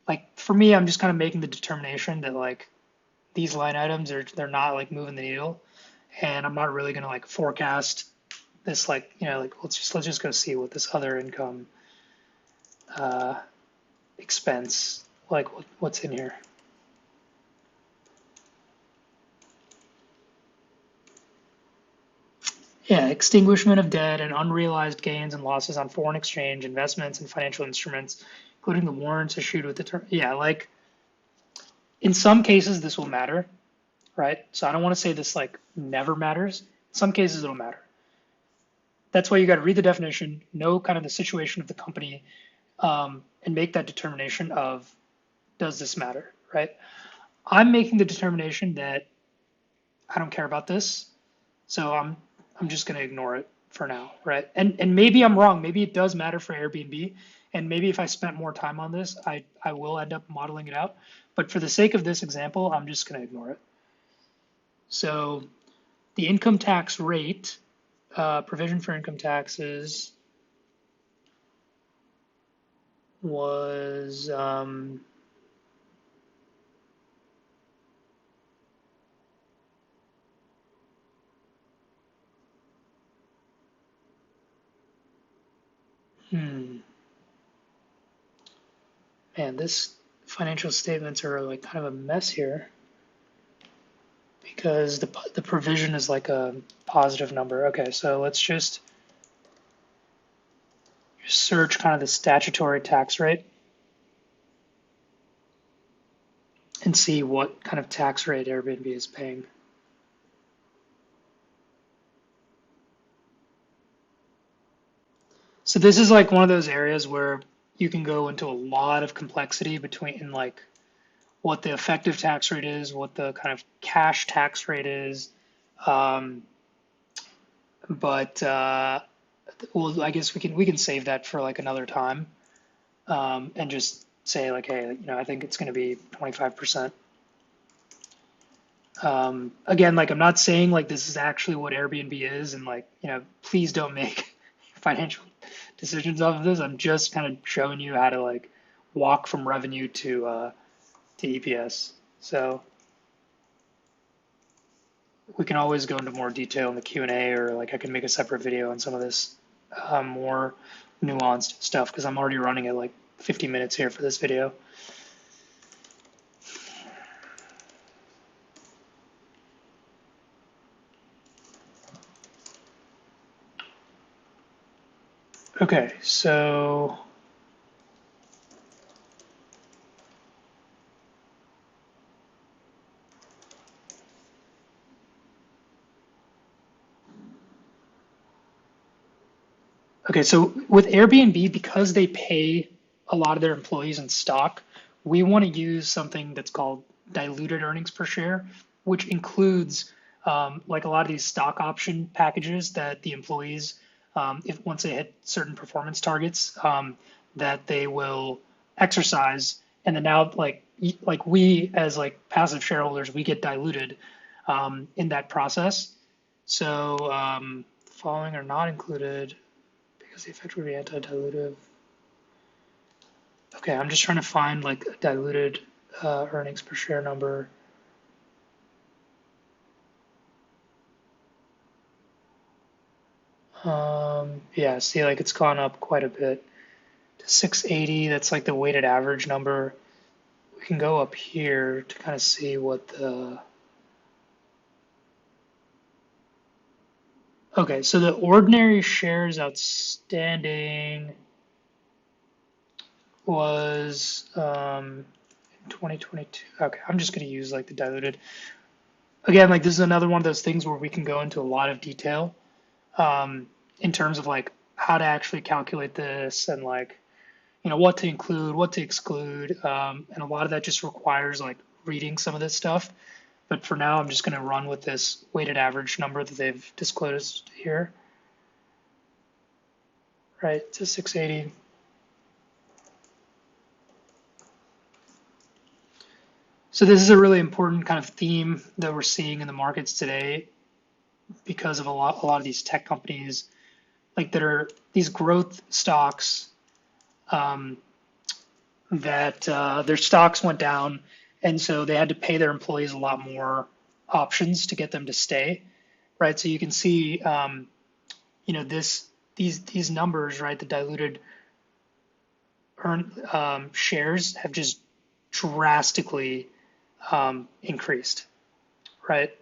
Like for me, I'm just kind of making the determination that like these line items are they're not like moving the needle, and I'm not really gonna like forecast this like like let's just go see what this other income uh, expense like what's in here. Yeah, extinguishment of debt and unrealized gains and losses on foreign exchange investments and financial instruments, including the warrants issued with the term. Yeah, like in some cases this will matter, right? So I don't want to say this like never matters. In some cases it'll matter. That's why you got to read the definition, know kind of the situation of the company, and make that determination of does this matter, right? I'm making the determination that I don't care about this, so I'm just going to ignore it for now, right? And maybe I'm wrong. Maybe it does matter for Airbnb, and maybe if I spent more time on this, I will end up modeling it out. But for the sake of this example, I'm just going to ignore it. So the income tax rate, provision for income taxes was man, this financial statements are like kind of a mess here because the provision is like a positive number. Okay, so let's just search kind of the statutory tax rate and see what kind of tax rate Airbnb is paying. So this is like one of those areas where you can go into a lot of complexity between like what the effective tax rate is, what the kind of cash tax rate is. Um, but well, I guess we can save that for like another time, and just say like, hey, I think it's going to be 25%. Again, like I'm not saying like this is actually what Airbnb is, and like please don't make financial decisions off of this. I'm just kind of showing you how to like walk from revenue to EPS. So we can always go into more detail in the Q&A, or like I can make a separate video on some of this more nuanced stuff because I'm already running at like 50 minutes here for this video. Okay, so with Airbnb, because they pay a lot of their employees in stock, we want to use something that's called diluted earnings per share, which includes like a lot of these stock option packages that the employees, if once they hit certain performance targets, that they will exercise, and then now like we as like passive shareholders, we get diluted in that process. So following are not included because the effect would be anti-dilutive. Okay, I'm just trying to find like a diluted earnings per share number. Yeah, see, like it's gone up quite a bit to 680. That's like the weighted average number. We can go up here to kind of see what the. Okay, so the ordinary shares outstanding was 2022. Okay, I'm just going to use like the diluted. Again, like this is another one of those things where we can go into a lot of detail in terms of like how to actually calculate this and like what to include, what to exclude, and a lot of that just requires like reading some of this stuff. But for now, I'm just going to run with this weighted average number that they've disclosed here, right? To 680. So this is a really important kind of theme that we're seeing in the markets today because of a lot of these tech companies like that are these growth stocks um, that their stocks went down, and so they had to pay their employees a lot more options to get them to stay, right? So you can see, this these numbers, right? The diluted earn shares have just drastically increased, right?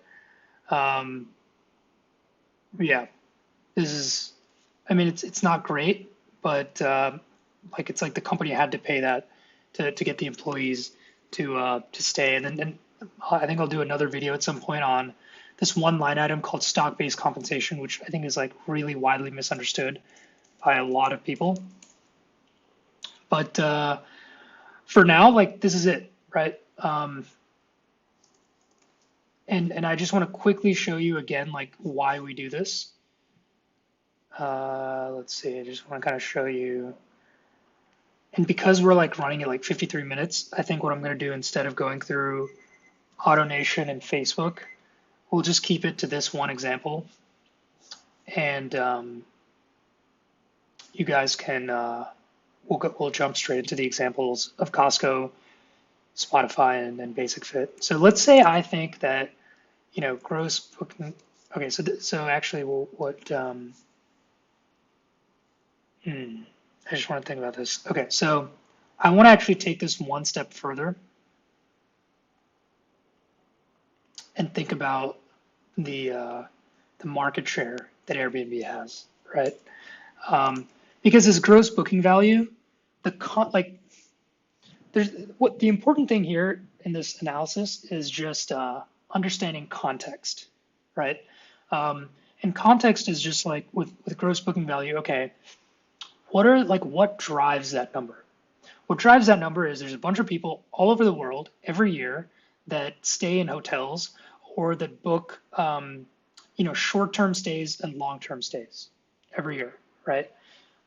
Um, yeah, this is, I mean, it's not great, but like it's like the company had to pay that to get the employees to stay. And I think I'll do another video at some point on this one line item called stock-based compensation, which I think is like really widely misunderstood by a lot of people. But for now, like this is it, right? And I just want to quickly show you again like why we do this. Let's see, I just want to kind of show you. And because we're like running at like 53 minutes, I think what I'm going to do instead of going through AutoNation and Facebook, we'll just keep it to this one example. And you guys can, we'll jump straight into the examples of Costco, Spotify, and then Basic Fit. So let's say I think that, gross booking. Okay, so actually, I just want to think about this. Okay, so I want to actually take this one step further and think about the market share that Airbnb has, right? Because this gross booking value, like there's what the important thing here in this analysis is just understanding context, right? And context is just like with gross booking value. Okay, what drives that number? What drives that number is there's a bunch of people all over the world every year that stay in hotels or that book, short-term stays and long-term stays every year, right?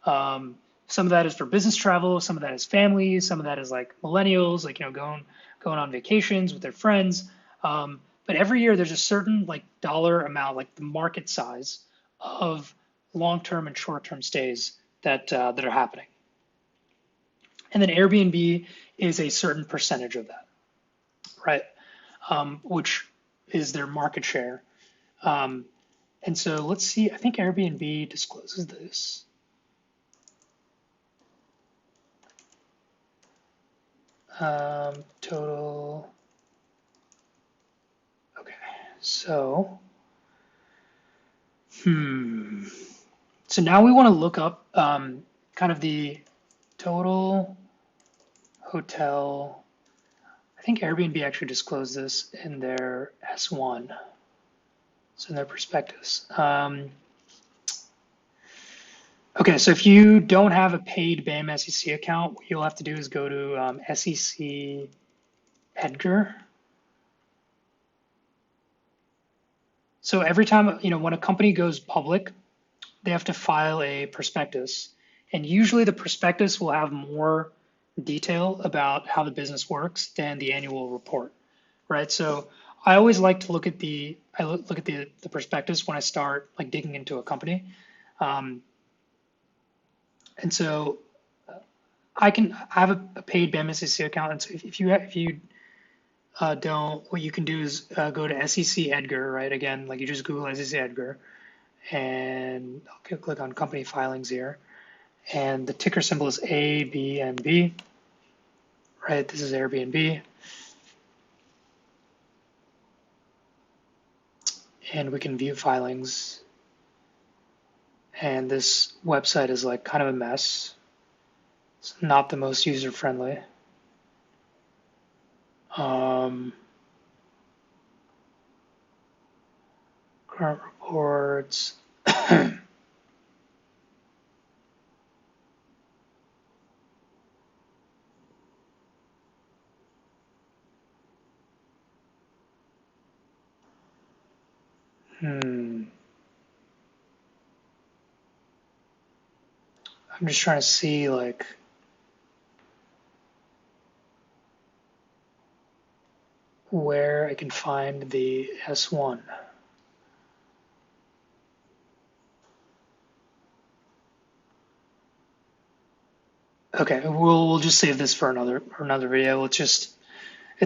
Some of that is for business travel, some of that is families, some of that is like millennials, like going on vacations with their friends. But every year there's a certain like dollar amount, like the market size of long-term and short-term stays that are happening. And then Airbnb is a certain percentage of that, right? Which is their market share. And so let's see, I think Airbnb discloses this. Total. Okay, so, so now we want to look up kind of the total hotel. I think Airbnb actually disclosed this in their S1, so in their prospectus. Okay, so if you don't have a paid BAM SEC account, what you'll have to do is go to SEC Edgar. So every time, when a company goes public, they have to file a prospectus. And usually the prospectus will have more detail about how the business works than the annual report, right? So I always like to look at the prospectus when I start like digging into a company. And so I have a paid BAM SEC account. And so if you don't, what you can do is go to SEC Edgar, right? Again, like you just Google SEC Edgar, and I'll click on company filings here. And the ticker symbol is ABNB, right? This is Airbnb. And we can view filings. And this website is like kind of a mess. It's not the most user-friendly. Current reports. I'm just trying to see like where I can find the S1. Okay, we'll just save this for another video. It's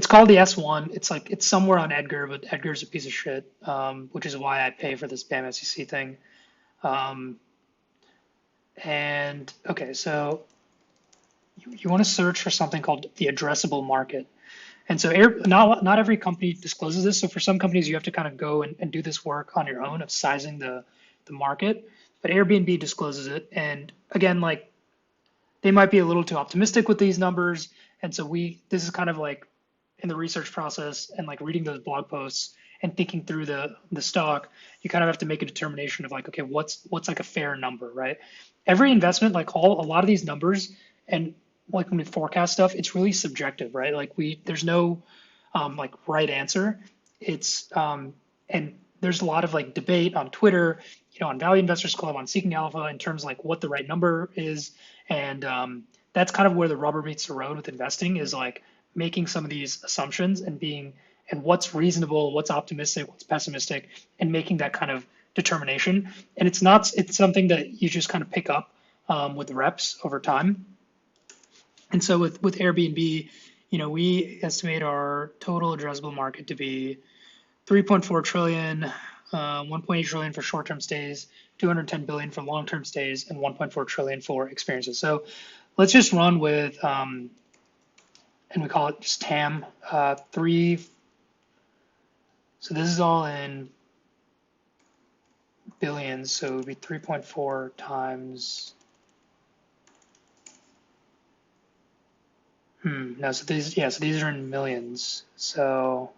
called the S1. It's somewhere on Edgar, but Edgar's a piece of shit, which is why I pay for this BAM SEC thing. Um, and okay, so you want to search for something called the addressable market. And so not every company discloses this. So for some companies, you have to kind of go and do this work on your own of sizing the market. But Airbnb discloses it. And again, like they might be a little too optimistic with these numbers. And so this is kind of like in the research process and like reading those blog posts and thinking through the stock, you kind of have to make a determination of like, okay, what's like a fair number, right? Every investment, like a lot of these numbers, and like when we forecast stuff, it's really subjective, right? Like there's no like right answer. It's and there's a lot of like debate on Twitter, on Value Investors Club, on Seeking Alpha, in terms of like what the right number is, and that's kind of where the rubber meets the road with investing is like making some of these assumptions and what's reasonable, what's optimistic, what's pessimistic, and making that kind of determination. And it's something that you just kind of pick up with reps over time. And so with Airbnb, we estimate our total addressable market to be 3.4 trillion, 1.8 trillion for short-term stays, 210 billion for long-term stays, and 1.4 trillion for experiences. So let's just run with, and we call it just TAM, three. So this is all in billions. So it would be 3.4 times. No, so these are in millions. So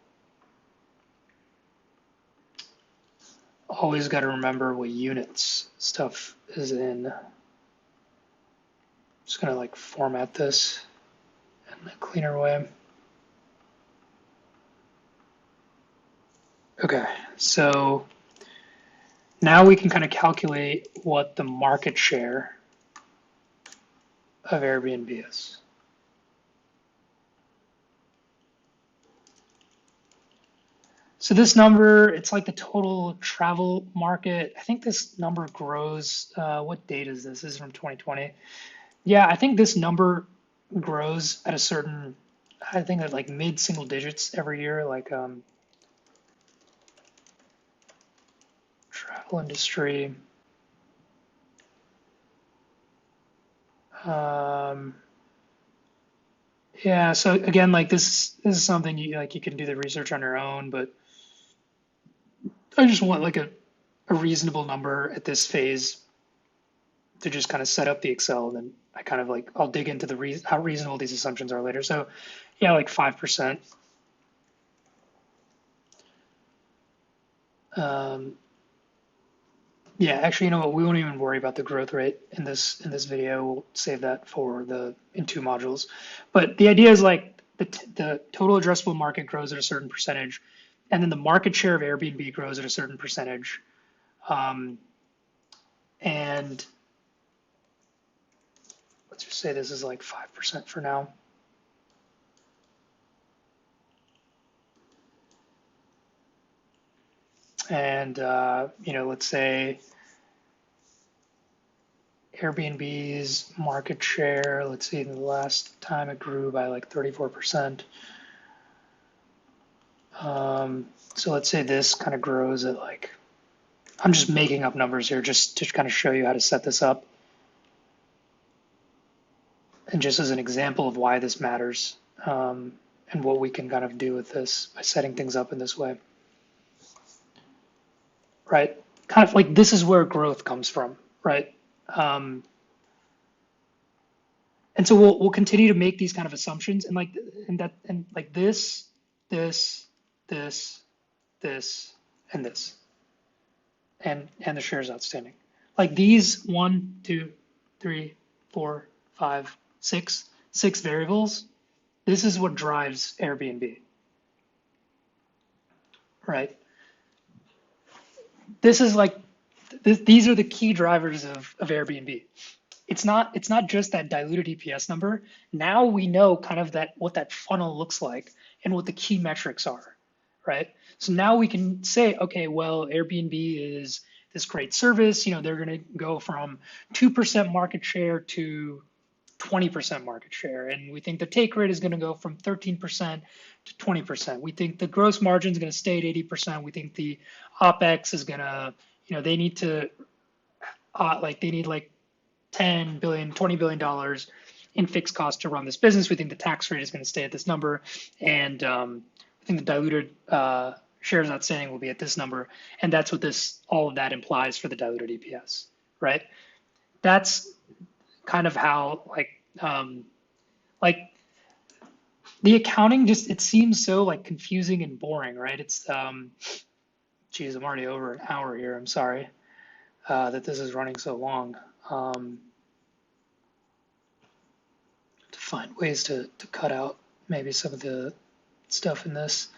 always got to remember what units stuff is in. Just gonna like format this in a cleaner way. Okay, so now we can kind of calculate what the market share of Airbnb is. So this number, it's like the total travel market. I think this number grows. What date is this? This is from 2020. Yeah, I think this number grows at a certain, I think at like mid single digits every year, like travel industry. Yeah, so again, like this is something you can do the research on your own, but I just want like a reasonable number at this phase to just kind of set up the Excel, and then I kind of like I'll dig into how reasonable these assumptions are later. So yeah, like 5%. Yeah, actually, you know what? We won't even worry about the growth rate in this video. We'll save that for in 2 modules. But the idea is like the total addressable market grows at a certain percentage, and then the market share of Airbnb grows at a certain percentage. And let's just say this is like 5% for now. And let's say Airbnb's market share, let's see, the last time it grew by like 34%. So let's say this kind of grows at like, I'm just making up numbers here just to kind of show you how to set this up. And just as an example of why this matters and what we can kind of do with this by setting things up in this way. Right? Kind of like this is where growth comes from, right? And so we'll continue to make these kind of assumptions and like this, this, this, this, and this, and the shares outstanding. Like these 1, 2, 3, 4, 5, 6 variables. This is what drives Airbnb, right? This is like these are the key drivers of Airbnb. It's not just that diluted EPS number. Now we know kind of what that funnel looks like and what the key metrics are, right? So now we can say, okay, well, Airbnb is this great service. They're going to go from 2% market share to 20% market share. And we think the take rate is going to go from 13% to 20%. We think the gross margin is going to stay at 80%. We think the OpEx is going to, they need to, they need like 10 billion, $20 billion in fixed costs to run this business. We think the tax rate is going to stay at this number. And I think the diluted shares outstanding will be at this number. And that's what all of that implies for the diluted EPS, right? That's kind of how the accounting it seems so like confusing and boring, right? It's geez, I'm already over an hour here. I'm sorry that this is running so long. To find ways to cut out maybe some of the stuff in this.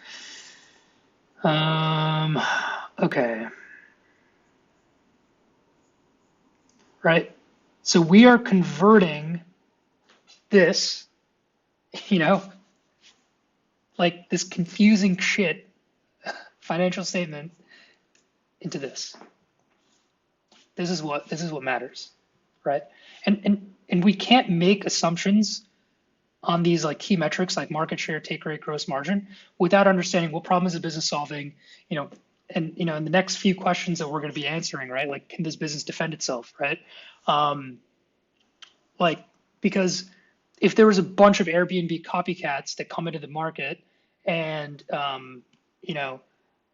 Okay. Right. So we are converting this, like this confusing shit financial statement into this. This is what matters, right? And we can't make assumptions on these like key metrics like market share, take rate, gross margin without understanding what problem is the business solving, and in the next few questions that we're going to be answering, right? Like, can this business defend itself, right? Because if there was a bunch of Airbnb copycats that come into the market and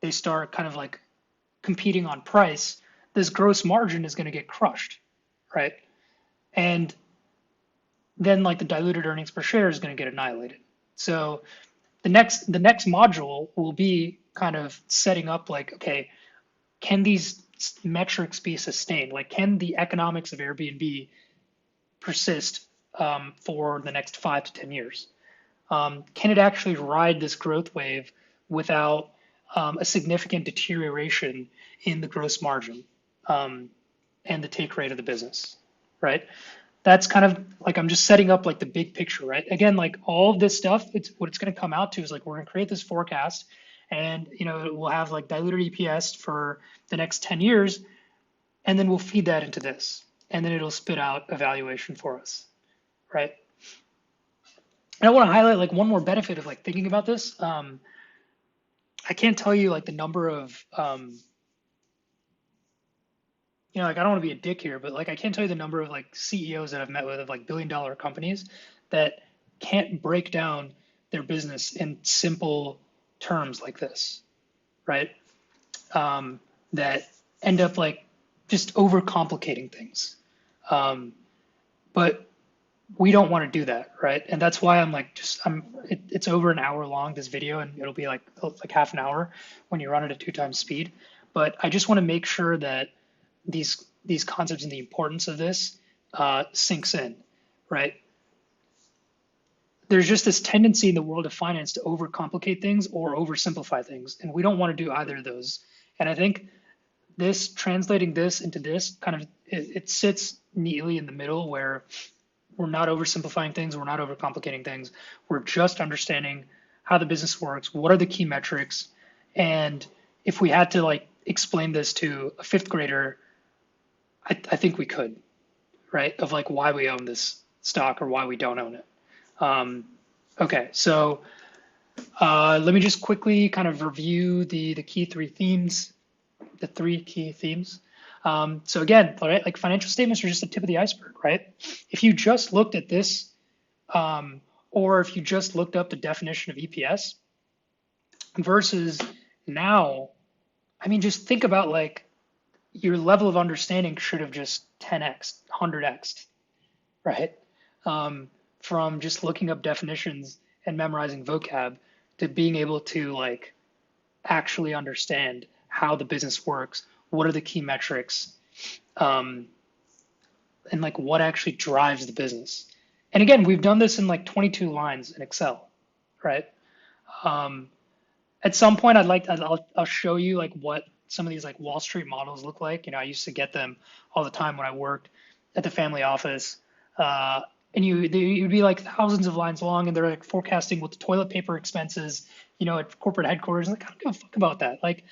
they start kind of like competing on price, this gross margin is going to get crushed, right? And then like the diluted earnings per share is going to get annihilated. So the next module will be kind of setting up like, okay, can these metrics be sustained? Like, can the economics of Airbnb persist for the next 5 to 10 years? Can it actually ride this growth wave without a significant deterioration in the gross margin and the take rate of the business, right? That's kind of like, I'm just setting up like the big picture, right? Again, like all of this stuff, what it's going to come out to is like, we're going to create this forecast and, we'll have like diluted EPS for the next 10 years. And then we'll feed that into this and then it'll spit out a valuation for us, right? And I want to highlight like one more benefit of like thinking about this. I can't tell you like the number of, like I don't want to be a dick here, but like I can't tell you the number of like CEOs that I've met with of like billion-dollar companies that can't break down their business in simple terms like this, right? That end up like just overcomplicating things. But we don't want to do that, right? And that's why I'm like, it's over an hour long, this video, and it'll be like half an hour when you run it at 2 times speed. But I just want to make sure that these concepts and the importance of this sinks in, right? There's just this tendency in the world of finance to overcomplicate things or oversimplify things, and we don't want to do either of those. And I think translating this into this kind of, it sits neatly in the middle where we're not oversimplifying things, we're not overcomplicating things, we're just understanding how the business works, what are the key metrics, and if we had to like explain this to a 5th grader, I think we could, right? Of like why we own this stock or why we don't own it. Okay, so let me just quickly kind of review the key 3 themes, the 3 key themes. So again, all right, like financial statements are just the tip of the iceberg, right? If you just looked at this, or if you just looked up the definition of EPS versus now, I mean, just think about like your level of understanding should have just 10x, 100x, right? From just looking up definitions and memorizing vocab to being able to like actually understand how the business works, what are the key metrics, and like what actually drives the business. And again, we've done this in like 22 lines in Excel, right? At some point, I'll show you like what some of these like Wall Street models look like. I used to get them all the time when I worked at the family office. And you'd be like thousands of lines long, and they're like forecasting what the toilet paper expenses, at corporate headquarters. Like, I don't give a fuck about that. Like,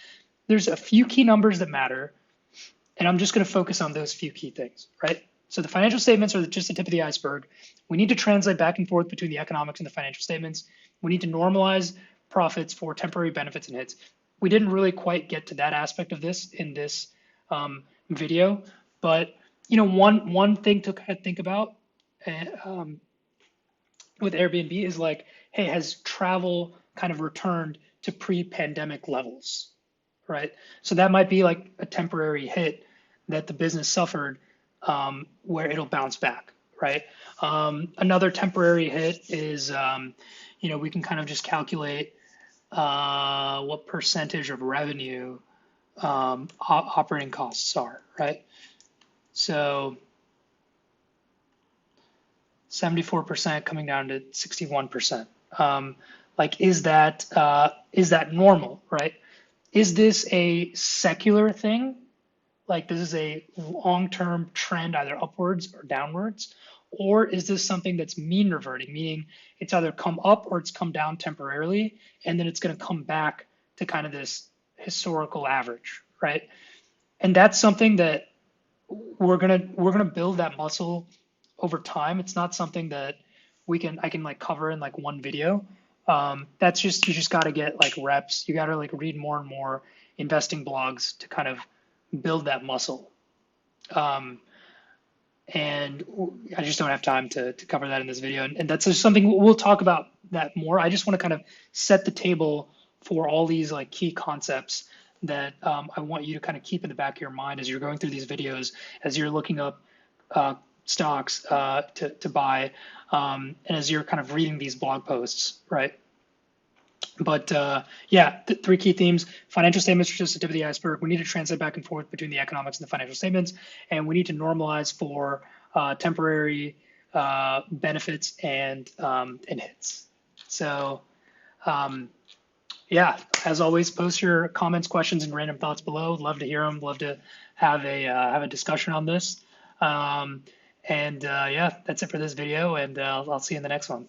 there's a few key numbers that matter, and I'm just going to focus on those few key things, right? So the financial statements are just the tip of the iceberg. We need to translate back and forth between the economics and the financial statements. We need to normalize profits for temporary benefits and hits. We didn't really quite get to that aspect of this in this video, but one thing to kind of think about um, with Airbnb is like, hey, has travel kind of returned to pre-pandemic levels, right? So that might be like a temporary hit that the business suffered, where it'll bounce back, right? Another temporary hit is, we can kind of just calculate what percentage of revenue operating costs are, right? So 74% coming down to 61%. Like, is that normal, right? Is this a secular thing? Like, this is a long-term trend, either upwards or downwards, or is this something that's mean reverting, meaning it's either come up or it's come down temporarily, and then it's going to come back to kind of this historical average, right? And that's something that we're gonna build that muscle over time. It's not something that I can like cover in like one video. That's just, you just got to get like reps. You got to like read more and more investing blogs to kind of build that muscle. Um, and I just don't have time to cover that in this video. And that's just something we'll talk about that more. I just want to kind of set the table for all these like key concepts that I want you to kind of keep in the back of your mind as you're going through these videos, as you're looking up stocks to buy, and as you're kind of reading these blog posts, right? But yeah, three key themes. Financial statements are just the tip of the iceberg. We need to translate back and forth between the economics and the financial statements, and we need to normalize for temporary benefits and hits. So yeah, as always, post your comments, questions, and random thoughts below. Love to hear them. Love to have a discussion on this. And yeah, that's it for this video, and I'll see you in the next one.